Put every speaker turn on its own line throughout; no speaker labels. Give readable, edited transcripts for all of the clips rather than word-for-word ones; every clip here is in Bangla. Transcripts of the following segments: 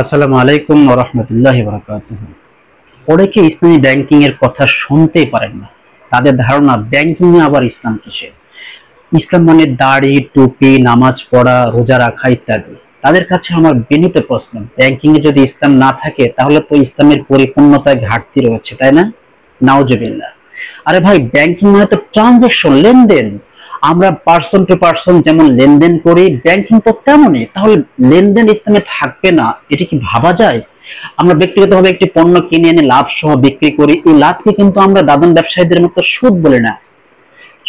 আসসালামু আলাইকুম ওয়া রাহমাতুল্লাহি ওয়া বারাকাতুহু। অনেকে ইসলামী ব্যাংকিং এর কথা শুনতেই পারেন না। তাদের ধারণা ব্যাংকিং এ আবার ইসলাম কিসের? ইসলাম মানে দাড়ি, টুপি, নামাজ পড়া, রোজা রাখা ইত্যাদি। তাদের কাছে আমার বিনীত প্রশ্ন, ব্যাংকিং এ যদি ইসলাম না থাকে তাহলে তো ইসলামের পরিপূর্ণতায় ঘাটতি রয়েছে, তাই না? নাউজুবিল্লাহ। আরে ভাই, ব্যাংকিং মানে তো ট্রানজাকশন, লেনদেন। আমরা পার্সন টু পার্সন যেমন লেনদেন করি, ব্যাংকিং তো তেমনই। তাহলে লেনদেন ইসলামে থাকবে না, এটা কি ভাবা যায়? আমরা ব্যক্তিগতভাবে একটি পণ্য কিনে এনে লাভ সহ বিক্রি করি, এই লাভকে কিন্তু আমরা দাদন ব্যবসায়ীদের মতো সুদ বলে না।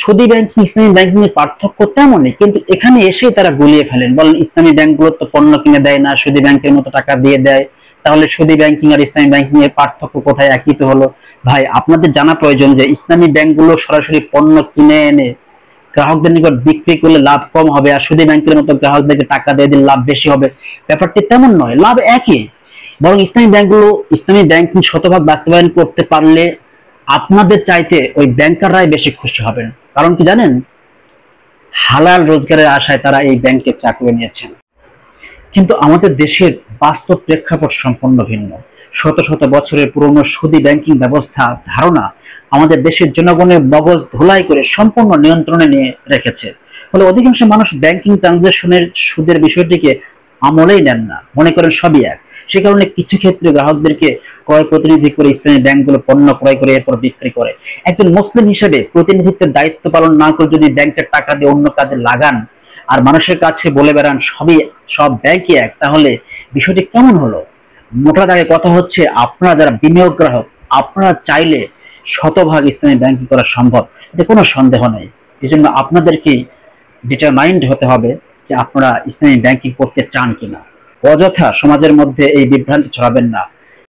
সুদী ব্যাংকিং ইসলামী ব্যাংকিং এর পার্থক্য তেমনই, কিন্তু এখানে এসে তারা গুলিয়ে ফেলেন, বলেন ইসলামী ব্যাংকগুলো তো পণ্য কিনে দেয় না, সুদী ব্যাংকের মতো টাকা দিয়ে দেয়। তাহলে সুদী ব্যাংকিং আর ইসলামী ব্যাংকিং এর পার্থক্য কোথায়? একই তো হলো। ভাই, আপনাদের জানা প্রয়োজন যে ইসলামী ব্যাংকগুলো সরাসরি পণ্য কিনে এনে গ্রাহকদের নিকট বিক্রি করলে লাভ কম হবে, আর সুদী ব্যাংকের মতো গ্রাহকদেরকে টাকা দিয়ে দিলে লাভ বেশি হবে। ব্যাপারটি তেমন নয়, লাভ একই। বরং ইসলামী ব্যাংকগুলো ইসলামী ব্যাংকিং শতভাগ বাস্তবায়ন করতে পারলে আপনাদের চাইতে ওই ব্যাংকাররাই বেশি খুশি হবেন। কারণ কি জানেন? হালাল রোজগারের আশায় তারা এই ব্যাংকে চাকরি নিয়েছেন। কিন্তু আমাদের দেশের বাস্তব প্রেক্ষাপট সম্পূর্ণ ভিন্ন। শত শত বছরের পুরনো সুদী ব্যাংকিং ব্যবস্থা ধারণা আমাদের দেশের জনগণের মগজ ধোলাই করে সম্পূর্ণ নিয়ন্ত্রণে নিয়ে রেখেছে। ফলে অধিকাংশ মানুষ ব্যাংকিং ট্রানজাকশনের সুদের বিষয়টিকে আমলেই নেন না, মনে করেন সবই এক। সে কারণে কিছু ক্ষেত্রে গ্রাহকদেরকে ক্রয় প্রতিনিধি করে ইসলামী ব্যাংকগুলো পণ্য ক্রয় করে এরপর বিক্রি করে। একজন মুসলিম হিসেবে প্রতিনিধিত্বের দায়িত্ব পালন না করে যদি ব্যাংকের টাকা দিয়ে অন্য কাজে লাগান আর মানুষের কাছে বলে বেড়ান সব ব্যাংকই এক, তাহলে বিষয়টি কেমন হলো? মোটা দাগে কথা হচ্ছে, আপনারা যারা বিনিয়োগ গ্রাহক, আপনারা চাইলে শতভাগ ইসলামী ব্যাংকিং করা সম্ভব, এতে কোনো সন্দেহ নেই। এই জন্য আপনাদেরকে ডিটারমাইন্ড হতে হবে যে আপনারা ইসলামী ব্যাংকিং করতে চান কিনা। অযথা সমাজের মধ্যে এই বিভ্রান্তি ছড়াবেন না।